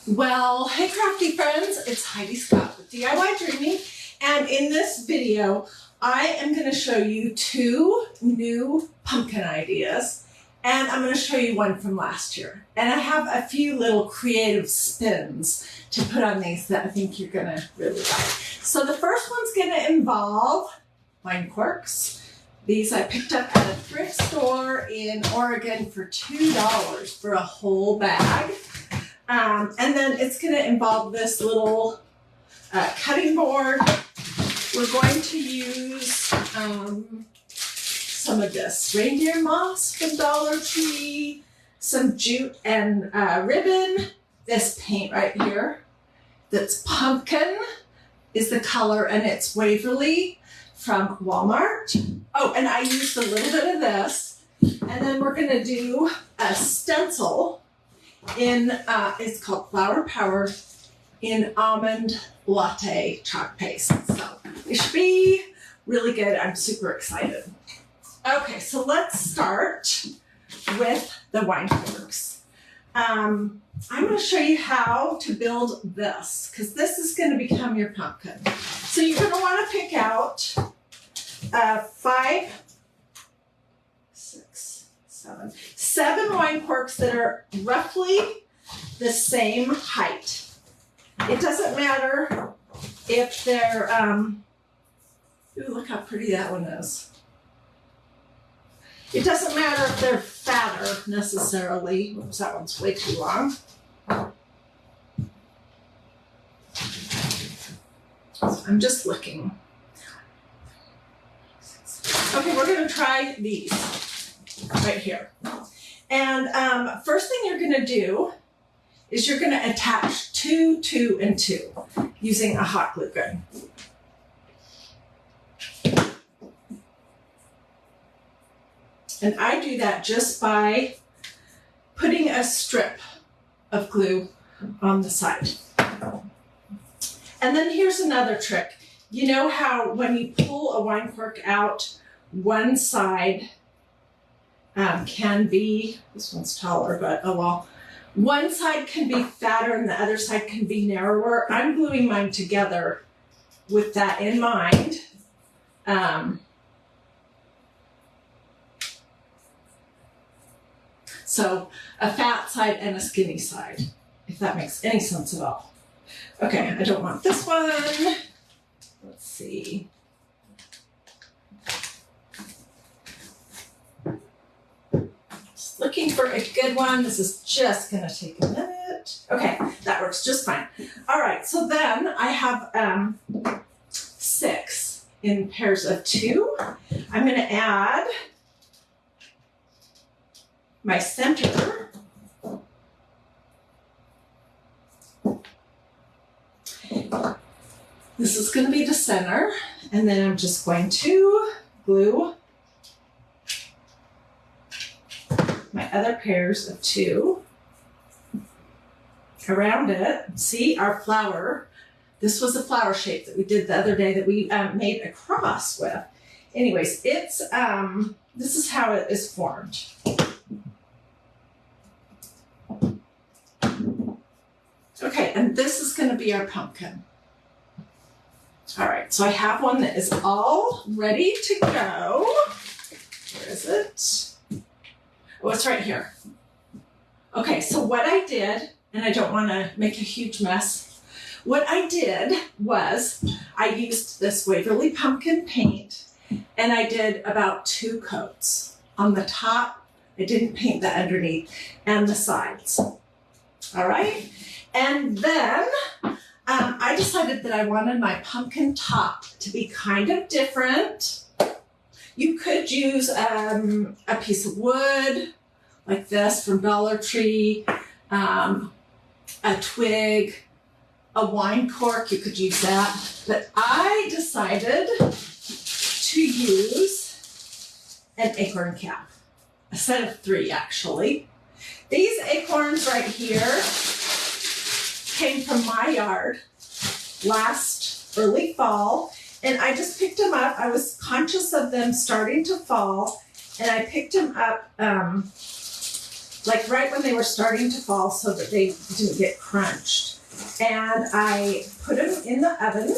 Well, hey crafty friends, it's Hiedi Scott with DIY and in this video I am going to show you two new pumpkin ideas, and I'm going to show you one from last year. And I have a few little creative spins to put on these that I think you're going to really like. So the first one's going to involve wine corks. These I picked up at a thrift store in Oregon for $2 for a whole bag. And then it's going to involve this little cutting board. We're going to use some of this reindeer moss from Dollar Tree, some jute and ribbon, this paint right here that's pumpkin is the color, and it's Waverly from Walmart. Oh, and I used a little bit of this, and then we're going to do a stencil in, it's called Flower Power in almond latte chalk paste. So it should be really good. I'm super excited. Okay, so let's start with the wine corks. I'm going to show you how to build this, because this is going to become your pumpkin. So you're going to want to pick out 7 wine corks that are roughly the same height. It doesn't matter if they're, ooh, look how pretty that one is. It doesn't matter if they're fatter necessarily. Oops, that one's way too long. So I'm just looking. Okay, we're going to try these right here. And first thing you're going to do is you're going to attach 2, 2, and 2 using a hot glue gun. And I do that just by putting a strip of glue on the side. And then here's another trick. You know how when you pull a wine cork out, one side can be, this one's taller, but oh well. One side can be fatter and the other side can be narrower. I'm gluing mine together with that in mind. So a fat side and a skinny side, if that makes any sense at all. Okay, I don't want this one. Let's see. Just looking for a good one. This is just going to take a minute. Okay, that works just fine. All right, so then I have 6 in pairs of 2. I'm going to add my center. This is going to be the center, and then I'm just going to glue my other pairs of 2 around it. See our flower. This was a flower shape that we did the other day that we made a cross with. Anyways, it's this is how it is formed. Okay, and this is going to be our pumpkin. All right, so I have one that is all ready to go. Where is it? Oh, it's right here. Okay, so what I did, and I don't want to make a huge mess, what I did was I used this Waverly pumpkin paint, and I did about 2 coats. On the top, I didn't paint the underneath, and the sides. All right? And then I decided that I wanted my pumpkin top to be kind of different. You could use a piece of wood like this from Dollar Tree, a twig, a wine cork, you could use that. But I decided to use an acorn cap, a set of 3 actually. These acorns right here came from my yard last early fall, and I just picked them up. I was conscious of them starting to fall, and I picked them up like right when they were starting to fall so that they didn't get crunched. And I put them in the oven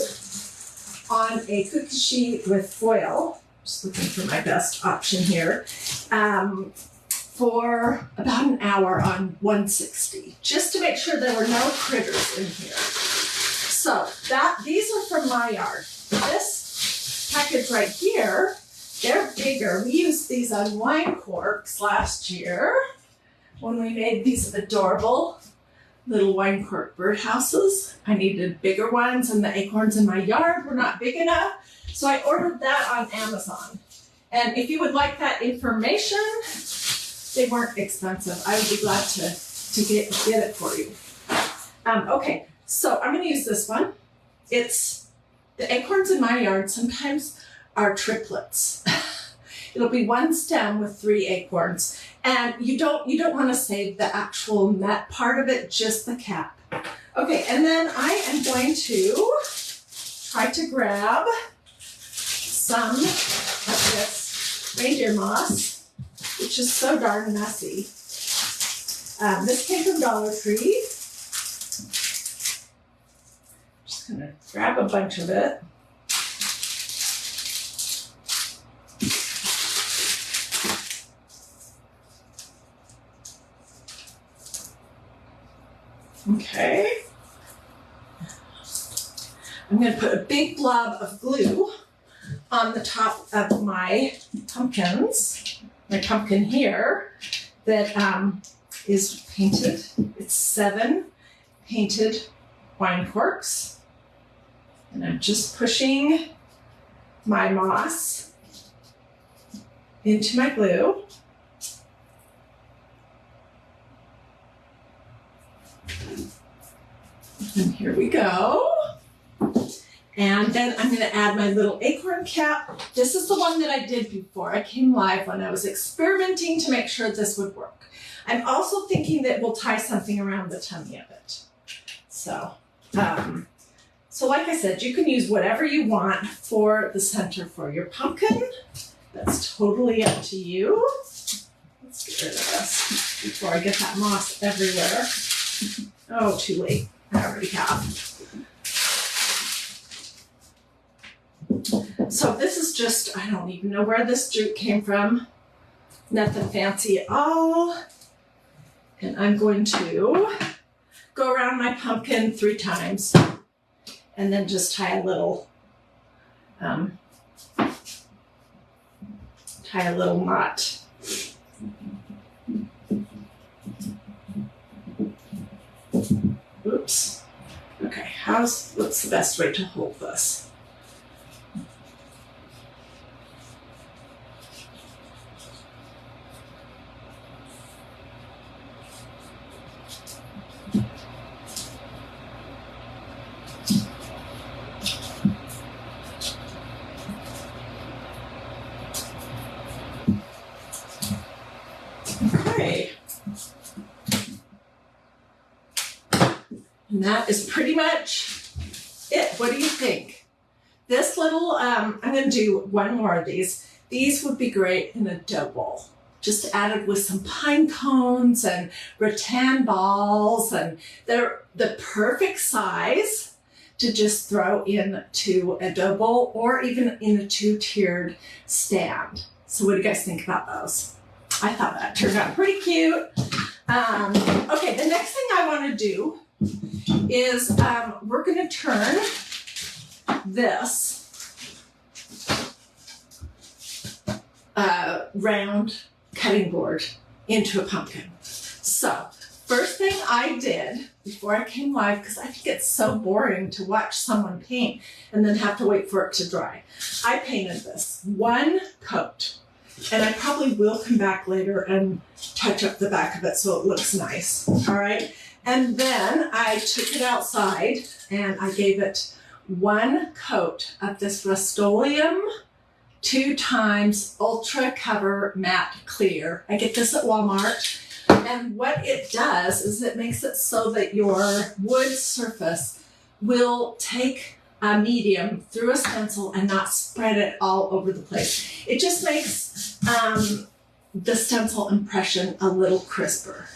on a cookie sheet with foil. Just looking for my best option here. For about an hour on 160, just to make sure there were no critters in here. So these are from my yard. This package right here, they're bigger. We used these on wine corks last year when we made these adorable little wine cork birdhouses. I needed bigger ones, and the acorns in my yard were not big enough, so I ordered that on Amazon. And if you would like that information, they weren't expensive. I would be glad to get it for you. Okay, so I'm going to use this one. It's the acorns in my yard sometimes are triplets. It'll be one stem with 3 acorns, and you don't want to save the actual nut part of it, just the cap. Okay, and then I am going to try to grab some of this reindeer moss, which is so darn messy. This came from Dollar Tree. Just gonna grab a bunch of it. Okay. I'm gonna put a big blob of glue on the top of my pumpkins. My pumpkin here that is painted. It's 7 painted wine corks. And I'm just pushing my moss into my glue. And here we go. And then I'm going to add my little acorn cap. This is the one that I did before I came live when I was experimenting to make sure this would work. I'm also thinking that we'll tie something around the tummy of it. So like I said, you can use whatever you want for the center for your pumpkin. That's totally up to you. Let's get rid of this before I get that moss everywhere. Oh, too late. I already have. So this is just, I don't even know where this jute came from. Nothing fancy at all. And I'm going to go around my pumpkin 3 times and then just tie a little knot. Oops. Okay, what's the best way to hold this? Okay. And that is pretty much it. What do you think? This little, I'm going to do one more of these. These would be great in a dough bowl. Just added with some pine cones and rattan balls, and they're the perfect size to just throw into a dough bowl or even in a 2-tiered stand. So what do you guys think about those? I thought that turned out pretty cute. Okay, the next thing I want to do is we're going to turn this round cutting board into a pumpkin. So first thing I did before I came live, because I think it's so boring to watch someone paint and then have to wait for it to dry, I painted this 1 coat. And I probably will come back later and touch up the back of it so it looks nice. All right. And then I took it outside and I gave it 1 coat of this Rust-Oleum 2x Ultra Cover Matte Clear. I get this at Walmart. And what it does is it makes it so that your wood surface will take a medium through a stencil and not spread it all over the place. It just makes the stencil impression a little crisper.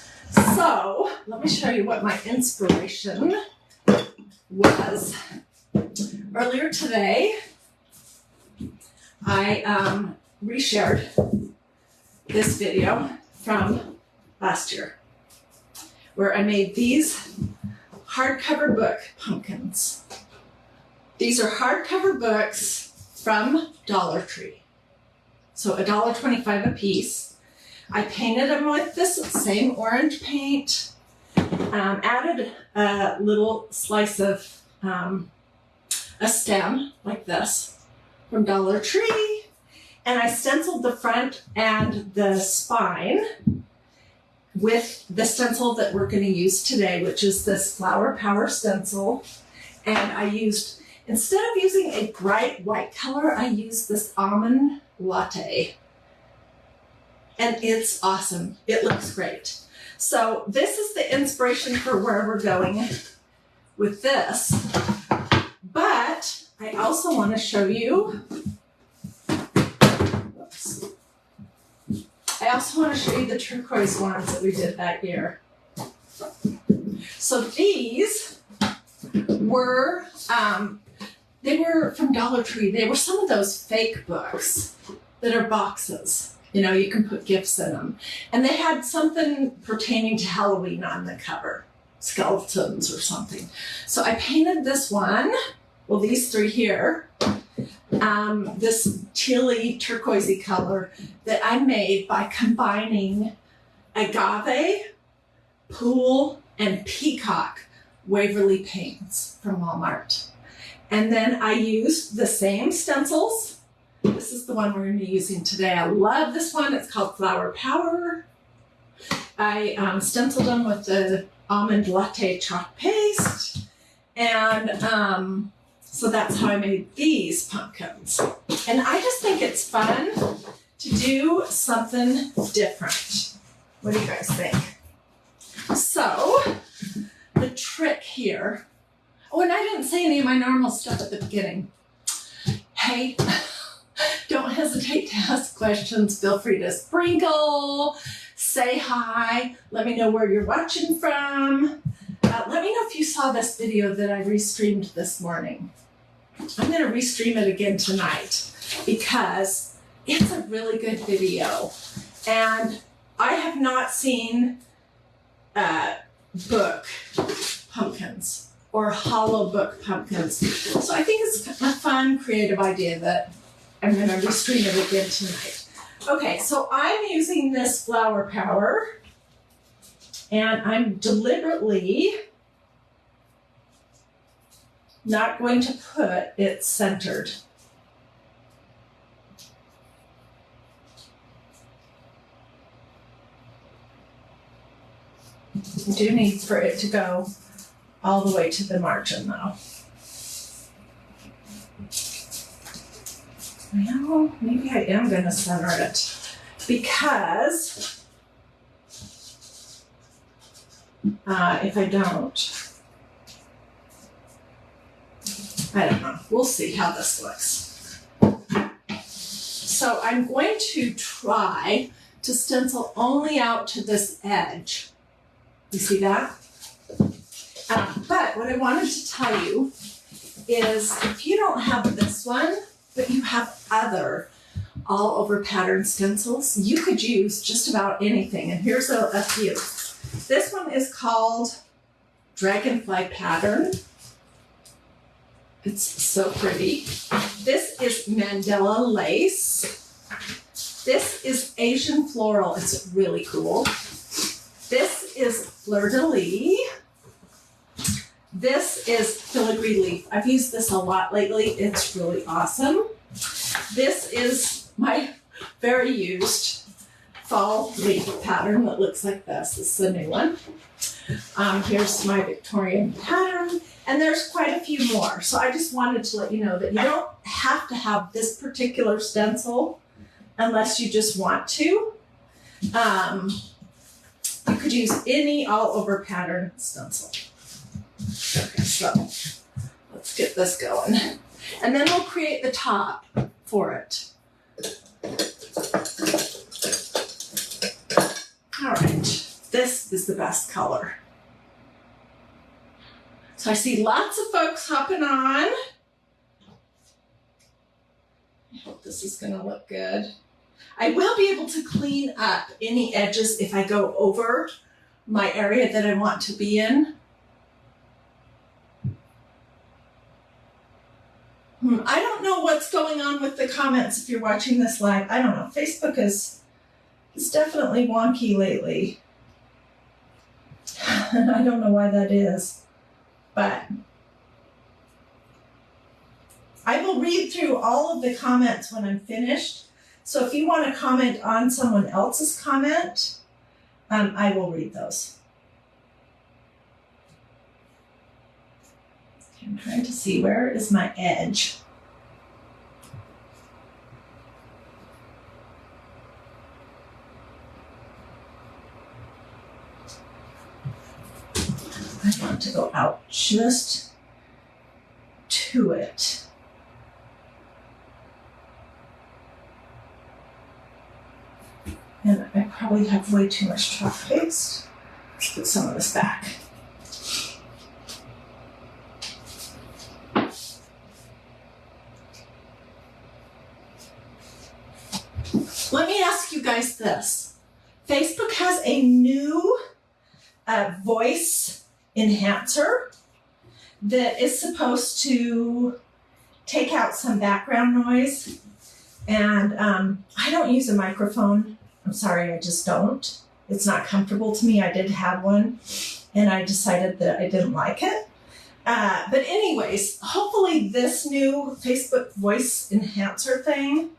So let me show you what my inspiration was. Earlier today, I reshared this video from last year where I made these hardcover book pumpkins. These are hardcover books from Dollar Tree. So $1.25 a piece. I painted them with this same orange paint, added a little slice of a stem like this from Dollar Tree, and I stenciled the front and the spine with the stencil that we're going to use today, which is this Flower Power stencil. And I used, instead of using a bright white color, I used this almond latte. And it's awesome. It looks great. So this is the inspiration for where we're going with this. But I also want to show you, whoops. I also want to show you the turquoise ones that we did that year. So these were, they were from Dollar Tree. They were some of those fake books that are boxes. You know, you can put gifts in them. And they had something pertaining to Halloween on the cover, skeletons or something. So I painted this one, well, these three here, this tealy turquoisey color that I made by combining agave, pool, and peacock Waverly paints from Walmart. And then I used the same stencils. This is the one we're going to be using today. I love this one. It's called Flower Power. I stenciled them with the almond latte chalk paste. And so that's how I made these pumpkins. And I just think it's fun to do something different. What do you guys think? So the trick here, oh, and I didn't say any of my normal stuff at the beginning. Hey, don't hesitate to ask questions. Feel free to sprinkle, say hi, let me know where you're watching from. Let me know if you saw this video that I restreamed this morning. I'm going to restream it again tonight because it's a really good video. And I have not seen book pumpkins or hollow book pumpkins. So I think it's a fun, creative idea that I'm going to restream it again tonight. Okay, so I'm using this Flower Power, and I'm deliberately not going to put it centered. You do need for it to go all the way to the margin though. Well, maybe I am going to center it because if I don't, I don't know. We'll see how this looks. So I'm going to try to stencil only out to this edge. You see that? But what I wanted to tell you is if you don't have this one, but you have other all over pattern stencils, you could use just about anything. And here's a few. This one is called Dragonfly Pattern. It's so pretty. This is Mandela Lace. This is Asian Floral. It's really cool. This is Fleur de Lis. This is Filigree Leaf. I've used this a lot lately. It's really awesome. This is my very used fall leaf pattern that looks like this. This is a new one. Here's my Victorian pattern, and there's quite a few more. So I just wanted to let you know that you don't have to have this particular stencil unless you just want to. You could use any all over pattern stencil. Okay, so let's get this going. And then we'll create the top for it. All right, this is the best color. So I see lots of folks hopping on. I hope this is gonna look good. I will be able to clean up any edges if I go over my area that I want to be in. I don't know what's going on with the comments if you're watching this live. I don't know. Facebook is definitely wonky lately. And I don't know why that is. But I will read through all of the comments when I'm finished. So if you want to comment on someone else's comment, I will read those. I'm trying to see, where is my edge? I want to go out just to it. And I probably have way too much chalk paste. Let's put some of this back. Let me ask you guys this. Facebook has a new voice enhancer that is supposed to take out some background noise. And I don't use a microphone. I'm sorry, I just don't. It's not comfortable to me. I did have one and I decided that I didn't like it. But anyways, hopefully this new Facebook voice enhancer thing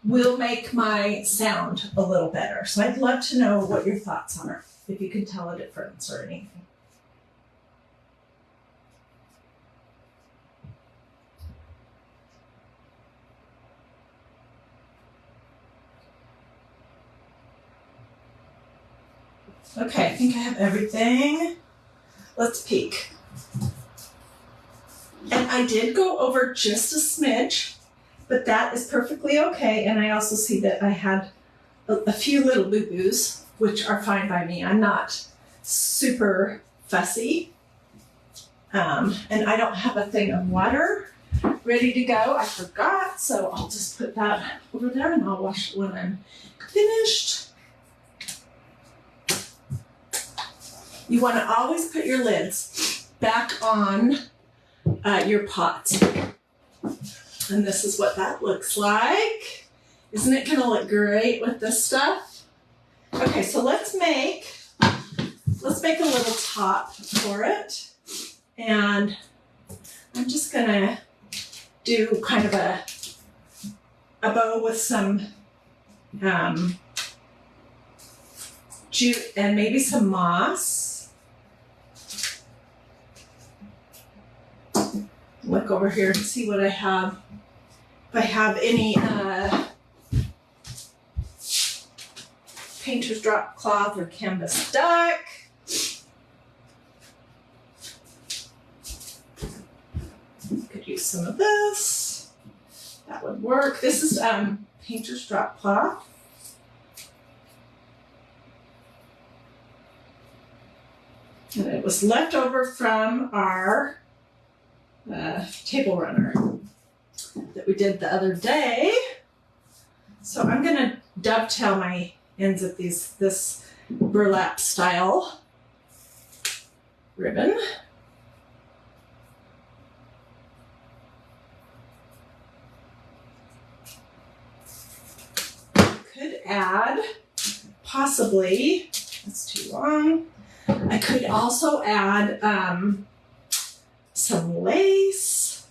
will make my sound a little better. So I'd love to know what your thoughts are, if you can tell a difference or anything. Okay, I think I have everything. Let's peek. And I did go over just a smidge, but that is perfectly okay. And I also see that I had a few little boo-boos, which are fine by me. I'm not super fussy. And I don't have a thing of water ready to go. I forgot, so I'll just put that over there and I'll wash it when I'm finished. You want to always put your lids back on your pot. And this is what that looks like. Isn't it going to look great with this stuff? Okay, so let's make a little top for it. And I'm just going to do kind of a bow with some jute and maybe some moss. Look over here to see what I have. If I have any painter's drop cloth or canvas duck. Could use some of this. That would work. This is painter's drop cloth. And it was left over from our table runner that we did the other day. So I'm going to dovetail my ends of this burlap style ribbon. Could add possibly, that's too long. I could also add some lace.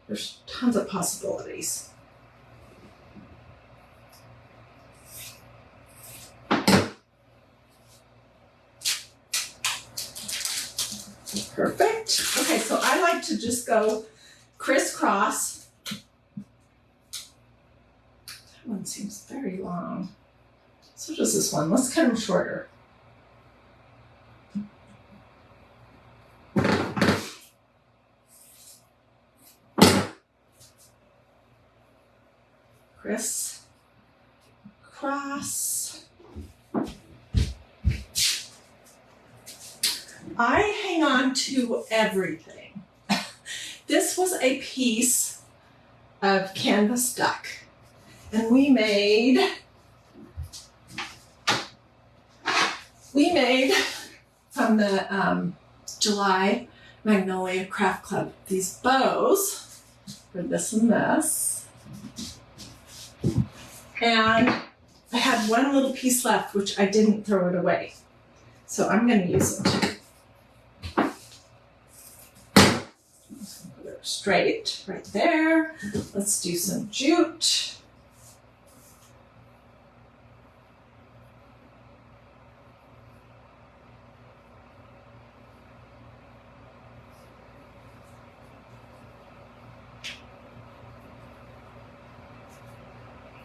There's tons of possibilities. Perfect. Okay, so I like to just go crisscross. That one seems very long. So does this one. Let's cut them shorter. Criss cross. I hang on to everything. This was a piece of canvas duck, and we made from the July Magnolia Craft Club these bows for this and this. And I had one little piece left, which I didn't throw it away. So I'm going to use it. Put it straight right there. Let's do some jute.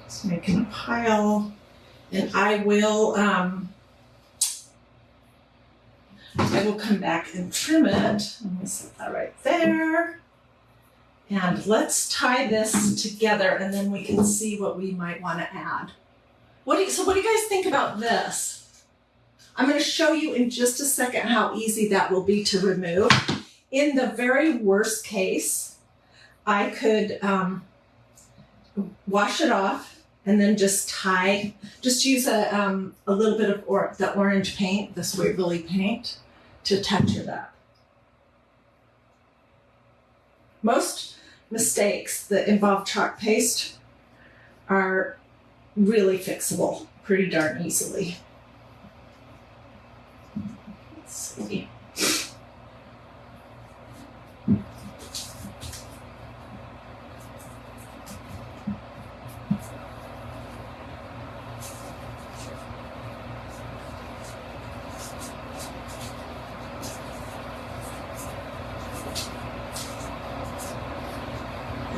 Just making a pile, and I will come back and trim it. I'm going to set that right there. And let's tie this together, and then we can see what we might want to add. So what do you guys think about this? I'm going to show you in just a second how easy that will be to remove. In the very worst case, I could wash it off and then just use a little bit of the orange paint, this Waverly paint, to touch it up. Most mistakes that involve chalk paste are really fixable pretty darn easily. Let's see.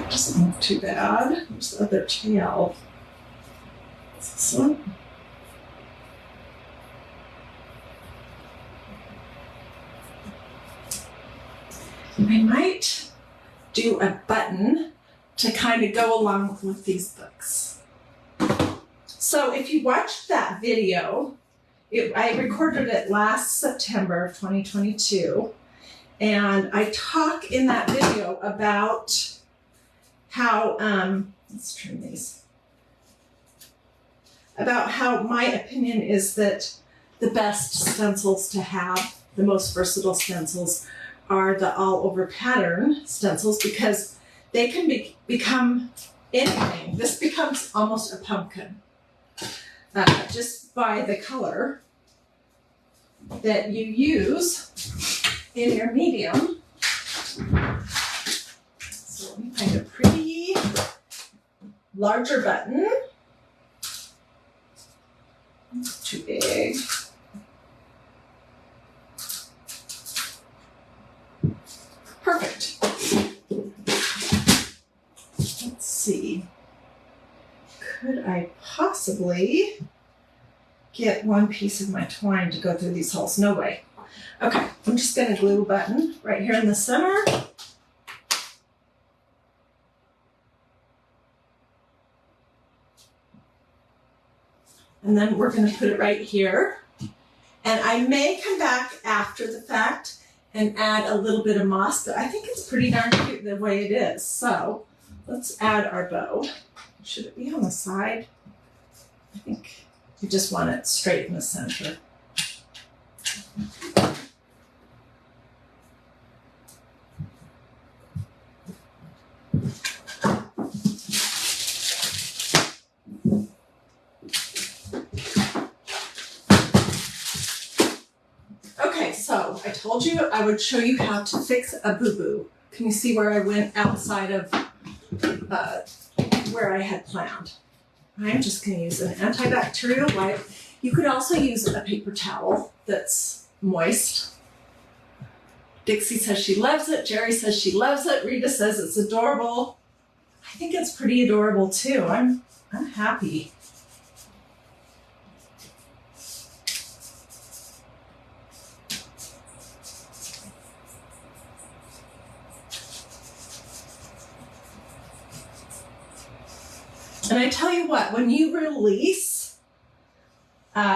Doesn't look too bad. There's the other tail. What's this one? I might do a button to kind of go along with these books. So if you watched that video, I recorded it last September of 2022, and I talk in that video about how, let's trim these, about how my opinion is that the best stencils to have, the most versatile stencils, are the all-over pattern stencils, because they can become anything. This becomes almost a pumpkin just by the color that you use in your medium. So let me find a pretty larger button. Too big. Perfect. Let's see. Could I possibly get one piece of my twine to go through these holes? No way. Okay, I'm just going to glue a button right here in the center. And then we're going to put it right here. And I may come back after the fact and add a little bit of moss, but I think it's pretty darn cute the way it is. So let's add our bow. Should it be on the side? I think you just want it straight in the center. Okay, so I told you I would show you how to fix a boo-boo. Can you see where I went outside of where I had planned? I'm just going to use an antibacterial wipe. You could also use a paper towel that's moist. Dixie says she loves it. Jerry says she loves it. Rita says it's adorable. I think it's pretty adorable too. I'm happy. And I tell you what, when you release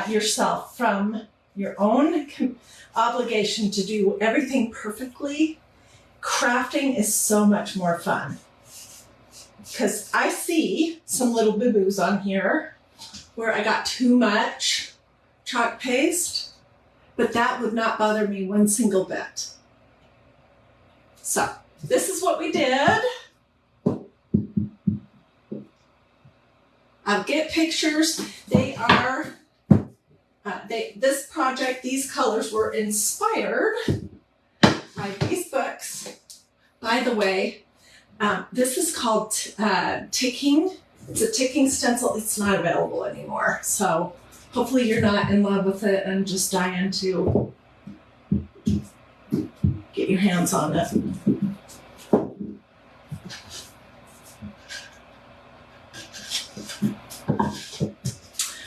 yourself from your own, obligation to do everything perfectly. Crafting is so much more fun. Because I see some little boo-boos on here where I got too much chalk paste, but that would not bother me one single bit. So this is what we did. I'll get pictures. They are, this project, these colors were inspired by these books. By the way, this is called Ticking. It's a ticking stencil. It's not available anymore. So hopefully you're not in love with it and just dying to get your hands on it.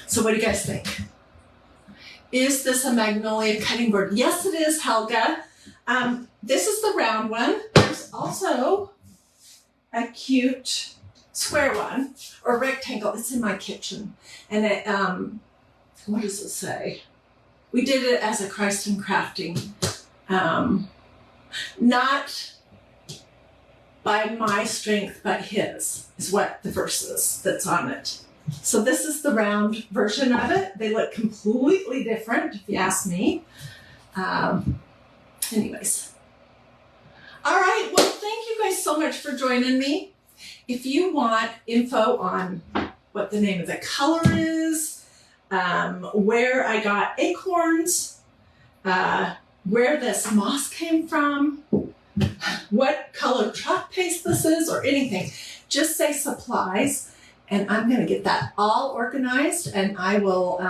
So what do you guys think? Is this a Magnolia cutting board? Yes, it is, Helga. This is the round one. There's also a cute square one, or rectangle. It's in my kitchen. And it, what does it say? We did it as a Christ in Crafting. Not by my strength, but his, is what the verse is that's on it. So this is the round version of it. They look completely different, if you ask me. Anyways. All right, well, thank you guys so much for joining me. If you want info on what the name of the color is, where I got acorns, where this moss came from, what color chalk paste this is, or anything, just say supplies, and I'm going to get that all organized, and I will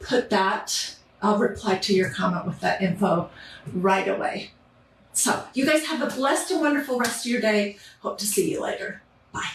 put that, I'll reply to your comment with that info right away. So you guys have a blessed and wonderful rest of your day. Hope to see you later. Bye.